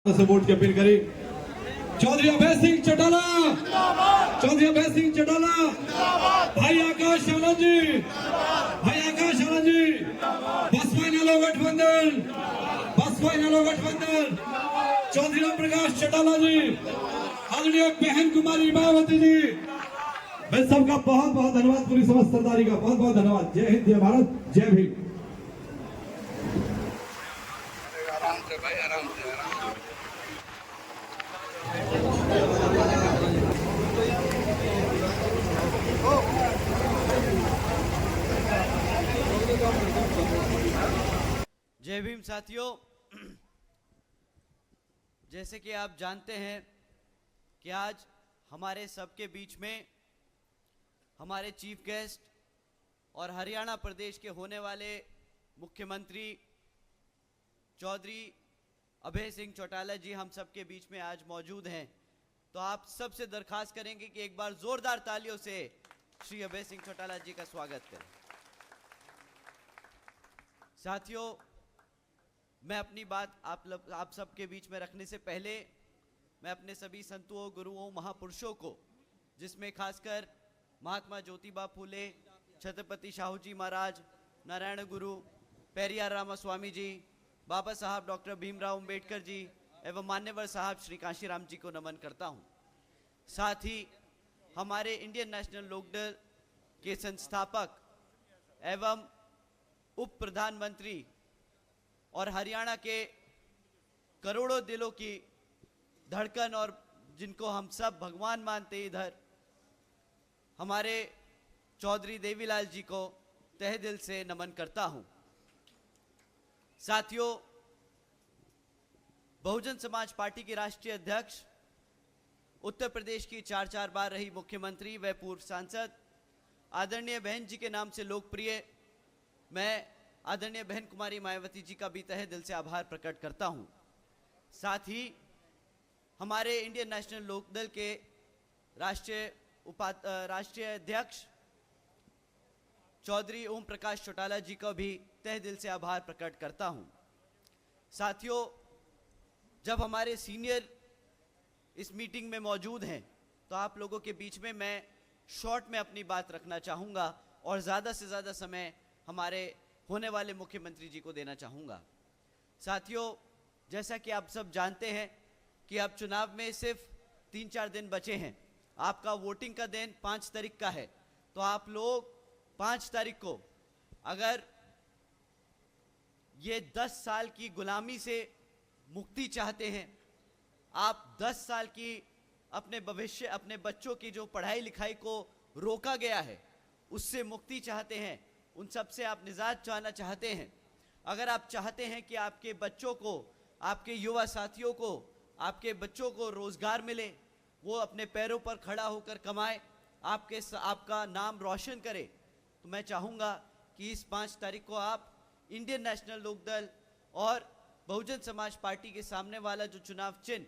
से वोट की अपील करी। चौधरी अभय सिंह चौटाला, चौधरी अभय सिंह चौटाला, भाई आकाश आनंद जी, भाई आकाश आनंद जी, बसपा इनेलो गठबंधन, बसपा इनेलो गठबंधन, चौधरी राम प्रकाश चौटाला जी, आदरणीय बहन कुमारी मायावती जी, मैं सबका बहुत बहुत धन्यवाद, पूरी समस्त सरदारी का बहुत बहुत धन्यवाद। जय हिंद, जय भारत, जय भीम। आराम से भाई, आराम से, आराम से। जय भीम साथियों, जैसे कि आप जानते हैं कि आज हमारे सबके बीच में हमारे चीफ गेस्ट और हरियाणा प्रदेश के होने वाले मुख्यमंत्री चौधरी अभय सिंह चौटाला जी हम सबके बीच में आज मौजूद हैं। तो आप सबसे दरखास्त करेंगे कि एक बार जोरदार तालियों से श्री अभय सिंह चौटाला जी का स्वागत करें। साथियों, मैं अपनी बात आप सबके बीच में रखने से पहले मैं अपने सभी संतों, गुरुओं, महापुरुषों को, जिसमें खासकर महात्मा ज्योतिबा फूले, छत्रपति शाहू जी महाराज, नारायण गुरु, पेरियार रामास्वामी जी, बाबा साहब डॉक्टर भीमराव अंबेडकर जी एवं मान्यवर साहब श्री कांशीराम जी को नमन करता हूं। साथ ही हमारे इंडियन नेशनल लोकदल के संस्थापक एवं उप प्रधानमंत्री और हरियाणा के करोड़ों दिलों की धड़कन और जिनको हम सब भगवान मानते, इधर हमारे चौधरी देवीलाल जी को तहे दिल से नमन करता हूं। साथियों, बहुजन समाज पार्टी की राष्ट्रीय अध्यक्ष, उत्तर प्रदेश की चार बार रही मुख्यमंत्री व पूर्व सांसद, आदरणीय बहन जी के नाम से लोकप्रिय, मैं आदरणीय बहन कुमारी मायावती जी का भी तहे दिल से आभार प्रकट करता हूं। साथ ही हमारे इंडियन नेशनल लोकदल के राष्ट्रीय अध्यक्ष चौधरी ओम प्रकाश चौटाला जी का भी तहे दिल से आभार प्रकट करता हूं। साथियों, जब हमारे सीनियर इस मीटिंग में मौजूद हैं तो आप लोगों के बीच में मैं शॉर्ट में अपनी बात रखना चाहूँगा और ज़्यादा से ज़्यादा समय हमारे होने वाले मुख्यमंत्री जी को देना चाहूँगा। साथियों, जैसा कि आप सब जानते हैं कि अब चुनाव में सिर्फ 3-4 दिन बचे हैं। आपका वोटिंग का दिन 5 तारीख का है, तो आप लोग 5 तारीख को अगर ये 10 साल की गुलामी से मुक्ति चाहते हैं, आप 10 साल की अपने भविष्य, अपने बच्चों की जो पढ़ाई लिखाई को रोका गया है उससे मुक्ति चाहते हैं, उन सब से आप निजात चाहना चाहते हैं, अगर आप चाहते हैं कि आपके बच्चों को, आपके युवा साथियों को, आपके बच्चों को रोजगार मिले, वो अपने पैरों पर खड़ा होकर कमाए, आपका नाम रोशन करे, तो मैं चाहूँगा कि इस 5 तारीख को आप इंडियन नेशनल लोकदल और बहुजन समाज पार्टी के सामने वाला जो चुनाव चिन्ह,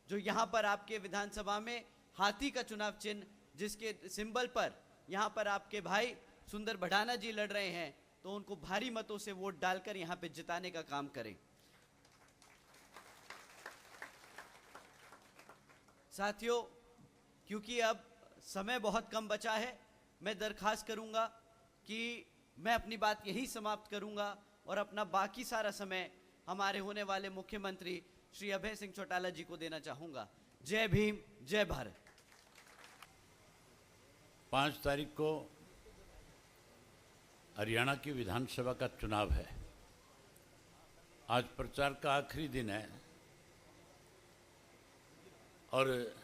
जो यहाँ पर आपके विधानसभा में हाथी का चुनाव चिन्ह, जिसके सिंबल पर यहाँ पर आपके भाई सुंदर भड़ाना जी लड़ रहे हैं, तो उनको भारी मतों से वोट डालकर यहाँ पे जिताने का काम करें। साथियों, क्योंकि अब समय बहुत कम बचा है, मैं दरखास्त करूंगा कि मैं अपनी बात यही समाप्त करूंगा और अपना बाकी सारा समय हमारे होने वाले मुख्यमंत्री श्री अभय सिंह चौटाला जी को देना चाहूंगा। जय भीम, जय भारत। 5 तारीख को हरियाणा की विधानसभा का चुनाव है। आज प्रचार का आखिरी दिन है और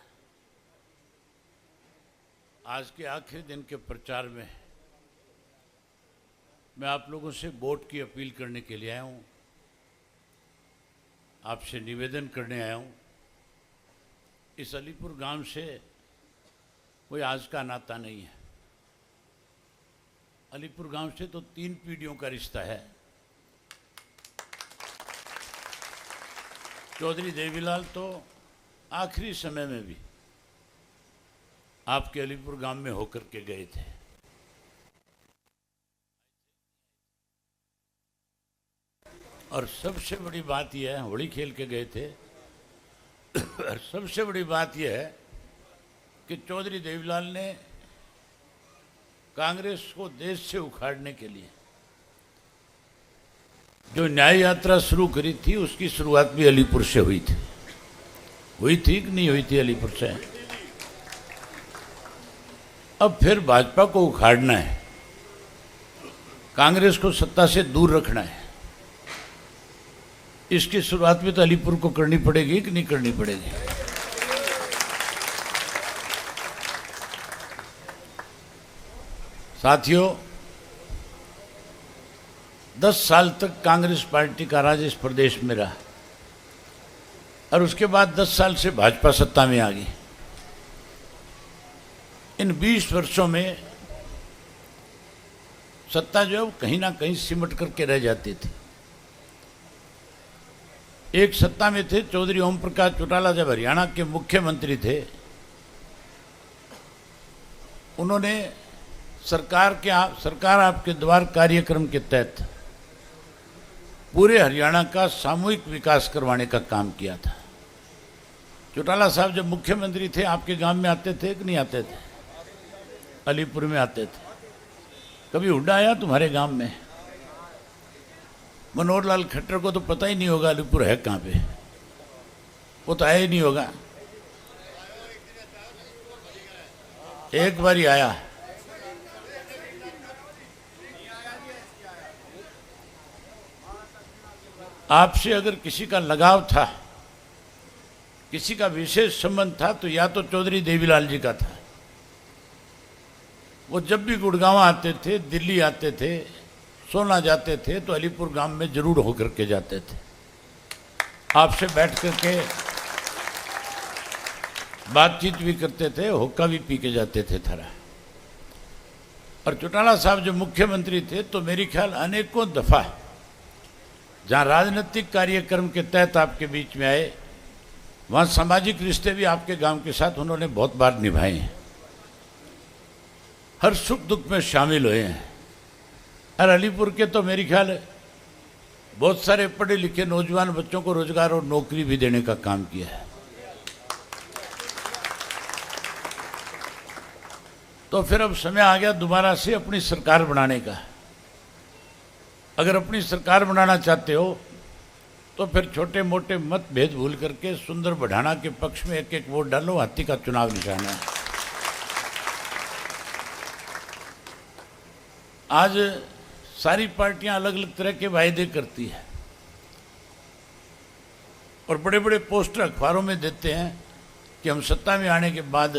आज के आखिरी दिन के प्रचार में मैं आप लोगों से वोट की अपील करने के लिए आया हूं, आपसे निवेदन करने आया हूं। इस अलीपुर गांव से कोई आज का नाता नहीं है। अलीपुर गांव से तो 3 पीढ़ियों का रिश्ता है। चौधरी देवीलाल तो आखिरी समय में भी आपके अलीपुर गांव में होकर के गए थे। और सबसे बड़ी बात यह है, होली खेल के गए थे सबसे बड़ी बात यह है कि चौधरी देवीलाल ने कांग्रेस को देश से उखाड़ने के लिए जो न्याय यात्रा शुरू करी थी, उसकी शुरुआत भी अलीपुर से हुई थी कि नहीं हुई थी? अलीपुर से। अब फिर भाजपा को उखाड़ना है, कांग्रेस को सत्ता से दूर रखना है। इसकी शुरुआत भी तो अलीपुर को करनी पड़ेगी कि नहीं करनी पड़ेगी? साथियों, 10 साल तक कांग्रेस पार्टी का राज इस प्रदेश में रहा और उसके बाद 10 साल से भाजपा सत्ता में आ गई। इन 20 वर्षों में सत्ता जो है वो कहीं ना कहीं सिमट करके रह जाती थी। एक सत्ता में थे चौधरी ओम प्रकाश चौटाला, जब हरियाणा के मुख्यमंत्री थे, उन्होंने सरकार आपके द्वार कार्यक्रम के तहत पूरे हरियाणा का सामूहिक विकास करवाने का काम किया था। चौटाला साहब जब मुख्यमंत्री थे, आपके गांव में आते थे कि नहीं आते थे? अलीपुर में आते थे। कभी हुड्डा आया तुम्हारे गांव में? मनोहर लाल खट्टर को तो पता ही नहीं होगा अलीपुर है कहाँ पे, वो तो आया ही नहीं होगा। एक बार ही आया। आपसे अगर किसी का लगाव था, किसी का विशेष संबंध था, तो या तो चौधरी देवीलाल जी का था। वो जब भी गुड़गांव आते थे, दिल्ली आते थे, सोना जाते थे, तो अलीपुर गांव में जरूर होकर के जाते थे। आपसे बैठ करके बातचीत भी करते थे, हुक्का भी पी के जाते थे थरा। और चौटाला साहब जब मुख्यमंत्री थे तो मेरी ख्याल अनेकों दफा जहां राजनीतिक कार्यक्रम के तहत आपके बीच में आए, वहां सामाजिक रिश्ते भी आपके गांव के साथ उन्होंने बहुत बार निभाए हैं। हर सुख दुख में शामिल हुए हैं। और अलीपुर के तो मेरी ख्याल बहुत सारे पढ़े लिखे नौजवान बच्चों को रोजगार और नौकरी भी देने का काम किया है। तो फिर अब समय आ गया दोबारा से अपनी सरकार बनाने का। अगर अपनी सरकार बनाना चाहते हो तो फिर छोटे मोटे मतभेद भूल करके सुंदर बढ़ाना के पक्ष में एक एक वोट डालो। हाथी का चुनाव निशाना है। आज सारी पार्टियां अलग अलग तरह के वायदे करती है और बड़े बड़े पोस्टर अखबारों में देते हैं कि हम सत्ता में आने के बाद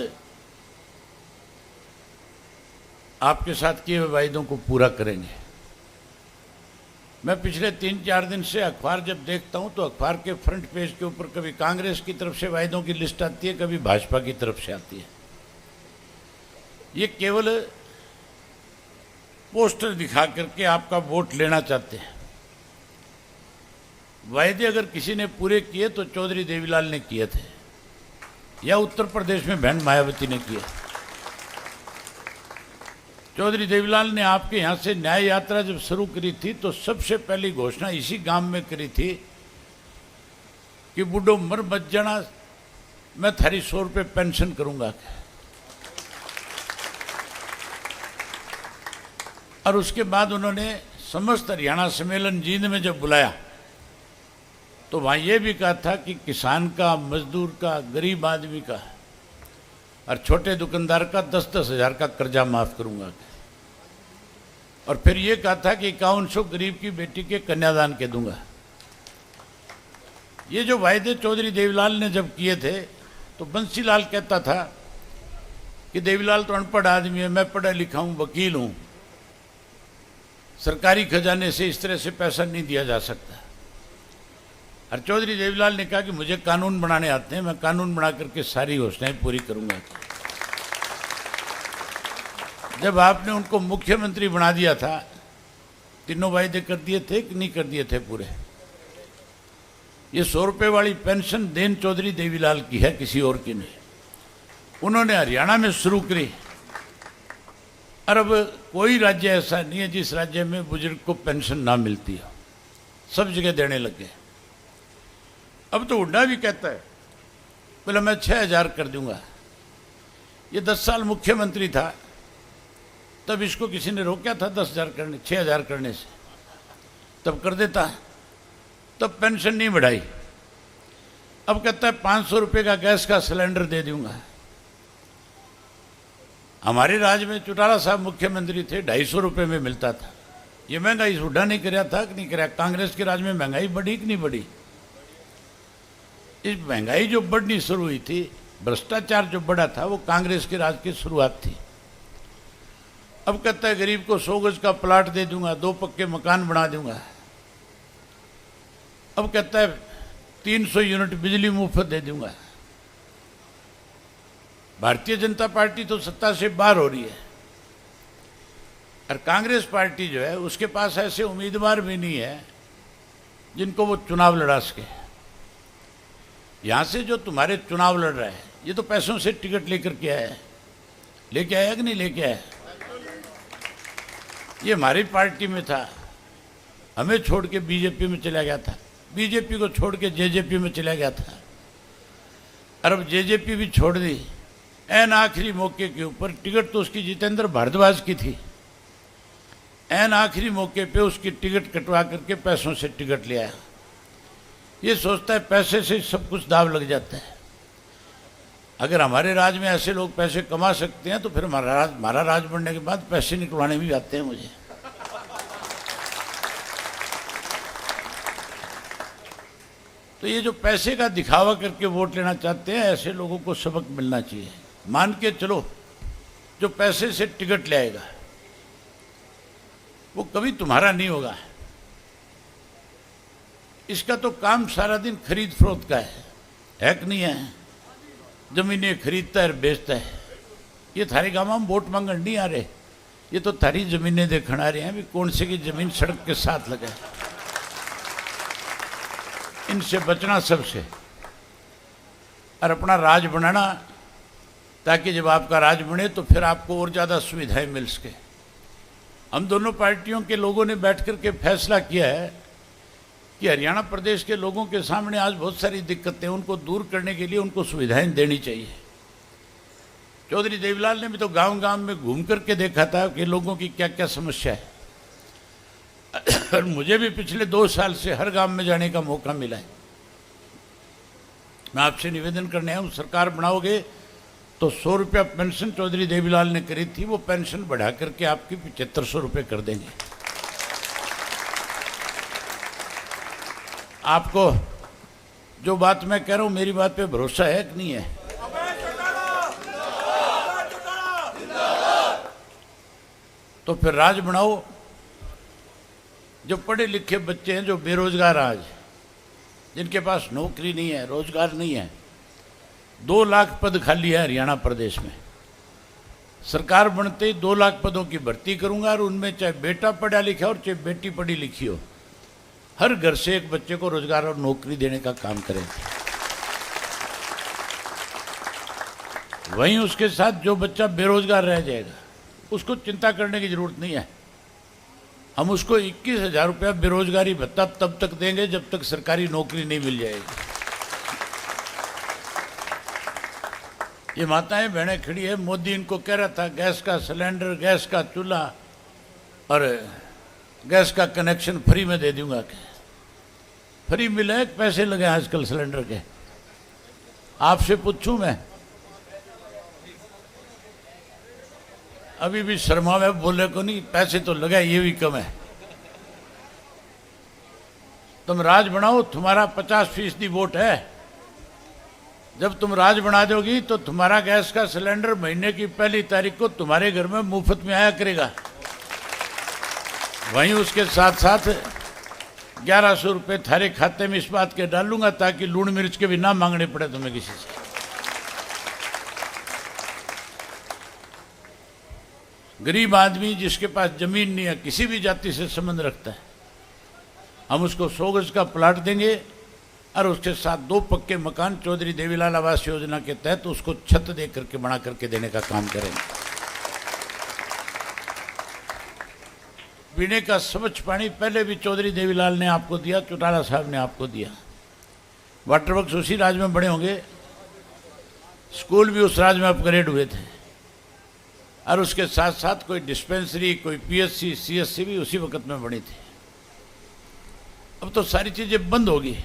आपके साथ किए हुए वायदों को पूरा करेंगे। मैं पिछले 3-4 दिन से अखबार जब देखता हूं तो अखबार के फ्रंट पेज के ऊपर कभी कांग्रेस की तरफ से वायदों की लिस्ट आती है, कभी भाजपा की तरफ से आती है। ये केवल पोस्टर दिखा करके आपका वोट लेना चाहते हैं। वायदे अगर किसी ने पूरे किए तो चौधरी देवीलाल ने किए थे, या उत्तर प्रदेश में बहन मायावती ने किए। चौधरी देवीलाल ने आपके यहाँ से न्याय यात्रा जब शुरू करी थी तो सबसे पहली घोषणा इसी गांव में करी थी कि बुढ़ो मर मत जाना, मैं थारी 100 रुपये पेंशन करूंगा। और उसके बाद उन्होंने समस्त हरियाणा सम्मेलन जींद में जब बुलाया तो वहाँ ये भी कहा था कि किसान का, मजदूर का, गरीब आदमी का और छोटे दुकानदार का 10-10 हज़ार का कर्जा माफ करूंगा। और फिर ये कहा था कि 5100 गरीब की बेटी के कन्यादान के दूंगा। ये जो वायदे चौधरी देवीलाल ने जब किए थे तो बंसीलाल कहता था कि देवीलाल तो अनपढ़ आदमी है, मैं पढ़ा लिखा हूं, वकील हूं, सरकारी खजाने से इस तरह से पैसा नहीं दिया जा सकता। और चौधरी देवीलाल ने कहा कि मुझे कानून बनाने आते हैं, मैं कानून बना करके सारी घोषणाएं पूरी करूंगा। जब आपने उनको मुख्यमंत्री बना दिया था, तीनों वायदे कर दिए थे कि नहीं कर दिए थे पूरे? ये 100 रुपये वाली पेंशन देन चौधरी देवीलाल की है, किसी और की नहीं। उन्होंने हरियाणा में शुरू करी। और अब कोई राज्य ऐसा नहीं है जिस राज्य में बुजुर्ग को पेंशन ना मिलती हो, सब जगह देने लग गए। अब तो हुड्डा भी कहता है बोला मैं 6,000 कर दूंगा। ये 10 साल मुख्यमंत्री था, तब इसको किसी ने रोका था 10,000 करने 6,000 करने से? तब कर देता। तब पेंशन नहीं बढ़ाई। अब कहता है 500 रुपये का गैस का सिलेंडर दे दूंगा। हमारे राज्य में चौटाला साहब मुख्यमंत्री थे, 250 रुपये में मिलता था। ये महंगाई सुधा नहीं कराया था कि नहीं कराया? कांग्रेस के राज में महंगाई बढ़ी कि नहीं बढ़ी? इस महंगाई जो बढ़नी शुरू हुई थी, भ्रष्टाचार जो बढ़ा था, वो कांग्रेस के राज की शुरुआत थी। अब कहता है गरीब को 100 गज का प्लाट दे दूंगा, 2 पक्के मकान बना दूंगा। अब कहता है 300 यूनिट बिजली मुफ्त दे दूंगा। भारतीय जनता पार्टी तो सत्ता से बाहर हो रही है, और कांग्रेस पार्टी जो है उसके पास ऐसे उम्मीदवार भी नहीं है जिनको वो चुनाव लड़ा सके। यहां से जो तुम्हारे चुनाव लड़ रहा है, ये तो पैसों से टिकट लेकर के आया है। लेके आया कि नहीं लेके आया? ये हमारी पार्टी में था, हमें छोड़ के बीजेपी में चला गया था, बीजेपी को छोड़ के जेजेपी में चला गया था, और अब जेजेपी भी छोड़ दी। एन आखिरी मौके के ऊपर टिकट तो उसकी जितेंद्र भारद्वाज की थी, एन आखिरी मौके पे उसकी टिकट कटवा करके पैसों से टिकट ले आया। ये सोचता है पैसे से सब कुछ दाव लग जाता है। अगर हमारे राज्य में ऐसे लोग पैसे कमा सकते हैं तो फिर हमारा राज बनने के बाद पैसे निकलवाने भी आते हैं मुझे। तो ये जो पैसे का दिखावा करके वोट लेना चाहते हैं, ऐसे लोगों को सबक मिलना चाहिए। मान के चलो, जो पैसे से टिकट ले आएगा वो कभी तुम्हारा नहीं होगा। इसका तो काम सारा दिन खरीद फरोख्त का है कि नहीं है? जमीनें खरीदता है और बेचता है। ये थारे गांव में वोट मांगने नहीं आ रहे, ये तो थारी जमीनें देखने आ रहे हैं भी कौन से की जमीन सड़क के साथ लगे। इनसे बचना सबसे, और अपना राज बनाना, ताकि जब आपका राज बने तो फिर आपको और ज़्यादा सुविधाएं मिल सके। हम दोनों पार्टियों के लोगों ने बैठ कर के फैसला किया है कि हरियाणा प्रदेश के लोगों के सामने आज बहुत सारी दिक्कतें, उनको दूर करने के लिए उनको सुविधाएं देनी चाहिए। चौधरी देवीलाल ने भी तो गांव-गांव में घूम करके देखा था कि लोगों की क्या क्या समस्या है, और मुझे भी पिछले 2 साल से हर गांव में जाने का मौका मिला है। मैं आपसे निवेदन करने आया हूँ, सरकार बनाओगे तो 100 रुपया पेंशन चौधरी देवीलाल ने करी थी, वो पेंशन बढ़ा करके आपकी 7500 रुपये कर देंगे। आपको जो बात मैं कह रहा हूं, मेरी बात पे भरोसा है कि नहीं है? तो फिर राज बनाओ। जो पढ़े लिखे बच्चे हैं, जो बेरोजगार आज, जिनके पास नौकरी नहीं है, रोजगार नहीं है, 2 लाख पद खाली है हरियाणा प्रदेश में। सरकार बनते ही 2 लाख पदों की भर्ती करूंगा, और उनमें चाहे बेटा पढ़ा लिखा हो और चाहे बेटी पढ़ी लिखी हो, हर घर से एक बच्चे को रोजगार और नौकरी देने का काम करें। वहीं उसके साथ जो बच्चा बेरोजगार रह जाएगा, उसको चिंता करने की जरूरत नहीं है। हम उसको 21,000 रुपया बेरोजगारी भत्ता तब तक देंगे जब तक सरकारी नौकरी नहीं मिल जाएगी। ये माताएं बहनें खड़ी है, मोदी इनको कह रहा था गैस का सिलेंडर, गैस का चूल्हा और गैस का कनेक्शन फ्री में दे दूंगा। फ्री मिले, पैसे लगे आजकल सिलेंडर के? आपसे पूछूं मैं, अभी भी शर्मा में बोले को नहीं, पैसे तो लगे, ये भी कम है। तुम राज बनाओ, तुम्हारा 50% वोट है। जब तुम राज बना दोगी तो तुम्हारा गैस का सिलेंडर महीने की 1 तारीख को तुम्हारे घर में मुफ्त में आया करेगा। वहीं उसके साथ साथ 1100 रुपये थारे खाते में इस बात के डालूंगा ताकि लूण मिर्च के भी ना मांगने पड़े तुम्हें किसी से। गरीब आदमी जिसके पास जमीन नहीं है, किसी भी जाति से संबंध रखता है, हम उसको 100 गज का प्लाट देंगे और उसके साथ 2 पक्के मकान चौधरी देवीलाल आवास योजना के तहत उसको छत दे करके बना करके देने का काम करेंगे। पीने का स्वच्छ पानी पहले भी चौधरी देवीलाल ने आपको दिया, चौटाला साहब ने आपको दिया। वाटर वर्क्स उसी राज्य में बड़े होंगे, स्कूल भी उस राज में अपग्रेड हुए थे, और उसके साथ साथ कोई डिस्पेंसरी, कोई पीएचसी, सीएससी भी उसी वक्त में बनी थी। अब तो सारी चीजें बंद हो गई।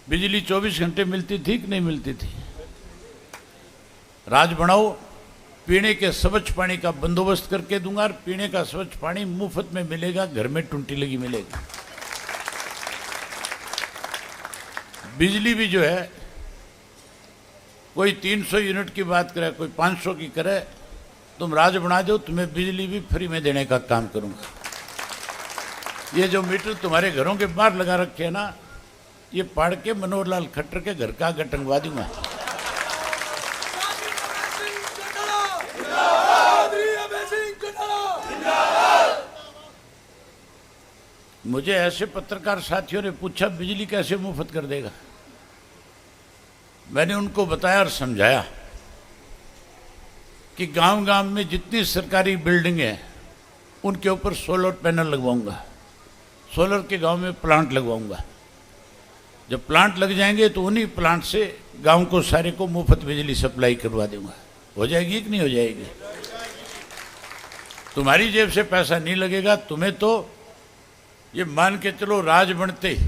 बिजली 24 घंटे मिलती थी कि नहीं मिलती थी? राज बनाओ, पीने के स्वच्छ पानी का बंदोबस्त करके दूंगा, और पीने का स्वच्छ पानी मुफ्त में मिलेगा, घर में टुंटी लगी मिलेगी। बिजली भी जो है, कोई 300 यूनिट की बात करे, कोई 500 की करे, तुम राज बना दो, तुम्हें बिजली भी फ्री में देने का काम करूंगा। ये जो मीटर तुम्हारे घरों के बाहर लगा रखे हैं ना, ये पाड़ के मनोहर लाल खट्टर के घर का आगे टंगवा दूंगा। मुझे ऐसे पत्रकार साथियों ने पूछा, बिजली कैसे मुफ्त कर देगा? मैंने उनको बताया और समझाया कि गांव गांव में जितनी सरकारी बिल्डिंग है उनके ऊपर सोलर पैनल लगवाऊंगा, सोलर के गांव में प्लांट लगवाऊंगा। जब प्लांट लग जाएंगे तो उन्हीं प्लांट से गांव को सारे को मुफ्त बिजली सप्लाई करवा दूंगा। हो जाएगी कि नहीं हो जाएगी? तुम्हारी जेब से पैसा नहीं लगेगा। तुम्हें तो ये मान के चलो, राज बनते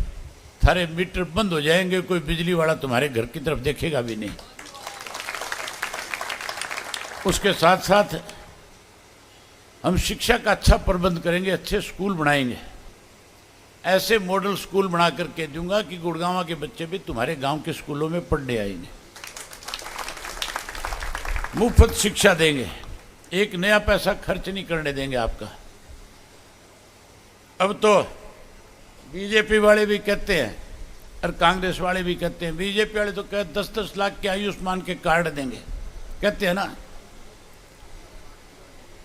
थारे मीटर बंद हो जाएंगे, कोई बिजली वाला तुम्हारे घर की तरफ देखेगा भी नहीं। उसके साथ साथ हम शिक्षा का अच्छा प्रबंध करेंगे, अच्छे स्कूल बनाएंगे। ऐसे मॉडल स्कूल बना करके दूंगा कि गुड़गांव के बच्चे भी तुम्हारे गांव के स्कूलों में पढ़ने आएंगे। मुफ्त शिक्षा देंगे, एक नया पैसा खर्च नहीं करने देंगे आपका। अब तो बीजेपी वाले भी कहते हैं और कांग्रेस वाले भी कहते हैं, बीजेपी वाले तो कहते 10-10 लाख के आयुष्मान के कार्ड देंगे, कहते हैं ना।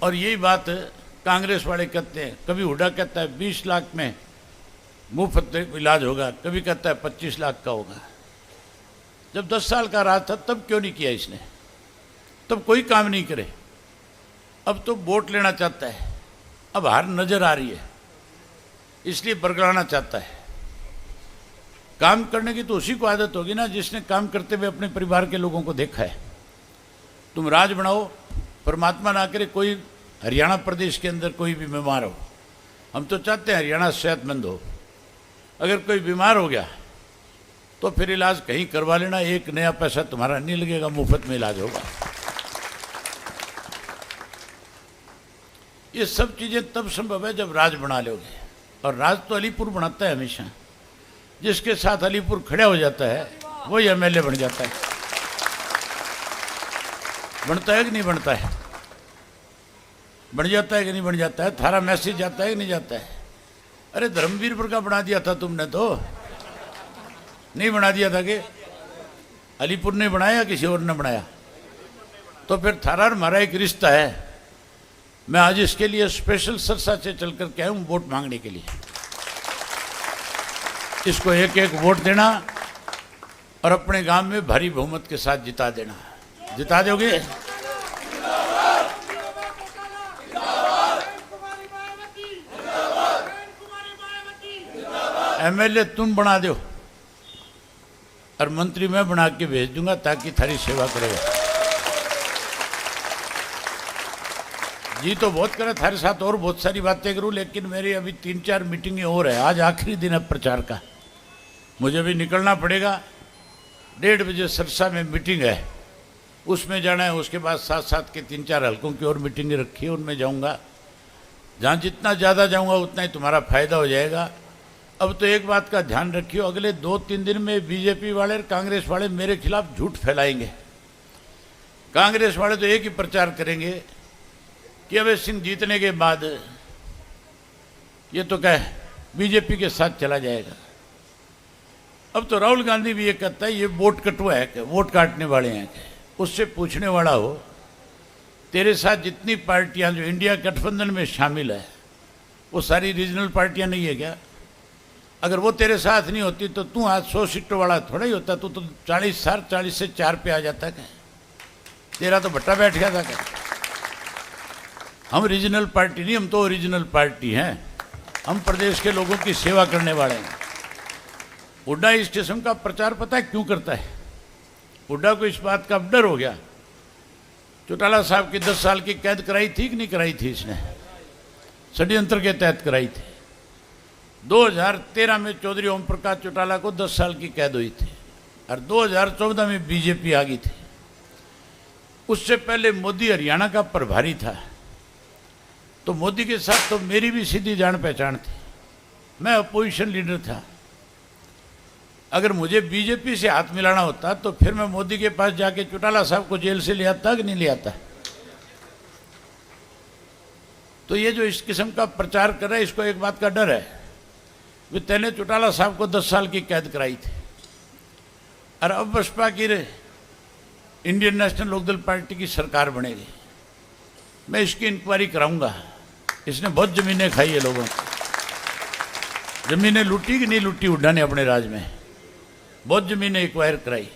और यही बात कांग्रेस वाले कहते हैं। कभी हुड्डा कहता है 20 लाख में मुफ्त इलाज होगा, कभी कहता है 25 लाख का होगा। जब 10 साल का राज था तब क्यों नहीं किया इसने? तब कोई काम नहीं करे। अब तो वोट लेना चाहता है, अब हार नजर आ रही है, इसलिए बरगलाना चाहता है। काम करने की तो उसी को आदत होगी ना जिसने काम करते हुए अपने परिवार के लोगों को देखा है। तुम राज बनाओ, परमात्मा ना करे कोई हरियाणा प्रदेश के अंदर कोई भी बीमार हो। हम तो चाहते हैं हरियाणा सेहतमंद हो। अगर कोई बीमार हो गया तो फिर इलाज कहीं करवा लेना, एक नया पैसा तुम्हारा नहीं लगेगा, मुफ्त में इलाज होगा। ये सब चीजें तब संभव है जब राज बना लोगे। और राज तो अलीपुर बनाता है हमेशा। जिसके साथ अलीपुर खड़ा हो जाता है वही एमएलए बन जाता है। बनता है कि नहीं बनता है? बन जाता है कि नहीं बन जाता है? थारा मैसेज जाता है कि नहीं जाता है? अरे धर्मवीरपुर का बना दिया था तुमने, तो नहीं बना दिया था कि अलीपुर ने बनाया, किसी और ने बनाया? तो फिर थारा और हमारा एक रिश्ता है। मैं आज इसके लिए स्पेशल सरसा से चल कर के आया हूं वोट मांगने के लिए। इसको एक एक वोट देना और अपने गांव में भारी बहुमत के साथ जिता देना। जिता दोगे? एमएलए तुम बना दो और मंत्री मैं बना के भेज दूंगा ताकि थारी सेवा करेगा। जी तो बहुत करे थारे साथ और बहुत सारी बातें करूं, लेकिन मेरी अभी 3-4 मीटिंगें और है। आज आखिरी दिन है प्रचार का, मुझे भी निकलना पड़ेगा। 1:30 बजे सरसा में मीटिंग है, उसमें जाना है। उसके बाद 7-7 के 3-4 हल्कों की और मीटिंगें रखी है, उनमें जाऊंगा। जहाँ जितना ज़्यादा जाऊंगा उतना ही तुम्हारा फायदा हो जाएगा। अब तो एक बात का ध्यान रखियो, अगले 2-3 दिन में बीजेपी वाले और कांग्रेस वाले मेरे खिलाफ झूठ फैलाएंगे। कांग्रेस वाले तो एक ही प्रचार करेंगे कि अभय सिंह जीतने के बाद ये तो कह बीजेपी के साथ चला जाएगा। अब तो राहुल गांधी भी ये कहता है ये वोट कटुआ है, वोट काटने वाले हैं। उससे पूछने वाला हो, तेरे साथ जितनी पार्टियां जो इंडिया गठबंधन में शामिल है वो सारी रीजनल पार्टियां नहीं है क्या? अगर वो तेरे साथ नहीं होती तो तू आज 100 सीटों वाला थोड़ा ही होता, तू तो 40 से 4 पे आ जाता। क्या तेरा तो भट्टा बैठ गया था क्या? हम रीजनल पार्टी नहीं, हम तो ओरिजिनल पार्टी हैं। हम प्रदेश के लोगों की सेवा करने वाले हैं। हुड्डा इस किस्म का प्रचार पता है क्यों करता है? हुड्डा को इस बात का अब डर हो गया। चौटाला साहब की 10 साल की कैद कराई थी कि नहीं कराई थी? इसने षड्यंत्र के तहत कराई थी। 2013 में चौधरी ओम प्रकाश चौटाला को 10 साल की कैद हुई थी और 2014 में बीजेपी आ गई थी। उससे पहले मोदी हरियाणा का प्रभारी था, तो मोदी के साथ तो मेरी भी सीधी जान पहचान थी। मैं अपोजिशन लीडर था। अगर मुझे बीजेपी से हाथ मिलाना होता तो फिर मैं मोदी के पास जाके चौटाला साहब को जेल से ले आता कि नहीं ले आता? तो ये जो इस किस्म का प्रचार कर रहा है, इसको एक बात का डर है, वे तेने चौटाला साहब को 10 साल की कैद कराई थी और अब बसपा की इंडियन नेशनल लोकदल पार्टी की सरकार बनेगी। मैं इसकी इंक्वायरी कराऊंगा। इसने बहुत जमीनें खाई है लोगों को। जमीनें लूटी कि नहीं लूटी हुड्डा ने अपने राज में? बहुत जमीनें एक्वायर कराई।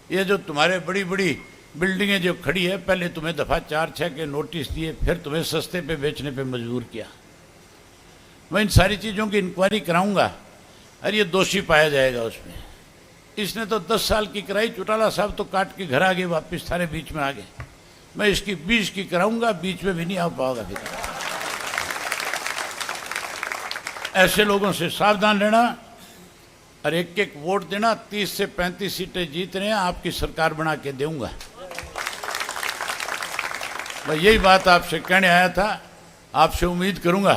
ये जो तुम्हारे बड़ी बड़ी बिल्डिंगें जो खड़ी है, पहले तुम्हें दफ़ा 4-6 के नोटिस दिए, फिर तुम्हें सस्ते पे बेचने पे मजबूर किया। मैं इन सारी चीज़ों की इंक्वायरी कराऊंगा और ये दोषी पाया जाएगा उसमें। इसने तो 10 साल की कराई, चौटाला साहब तो काट के घर आ गए, वापस थारे बीच में आ गए। मैं इसकी 20 की कराऊंगा, बीच में भी नहीं आ पाओगा फिर। ऐसे लोगों से सावधान रहना और एक एक वोट देना। 30 से 35 सीटें जीत रहे हैं, आपकी सरकार बना के दूंगा। मैं यही बात आपसे कहने आया था। आपसे उम्मीद करूंगा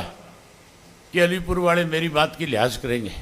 कि अलीपुर वाले मेरी बात की लिहाज करेंगे।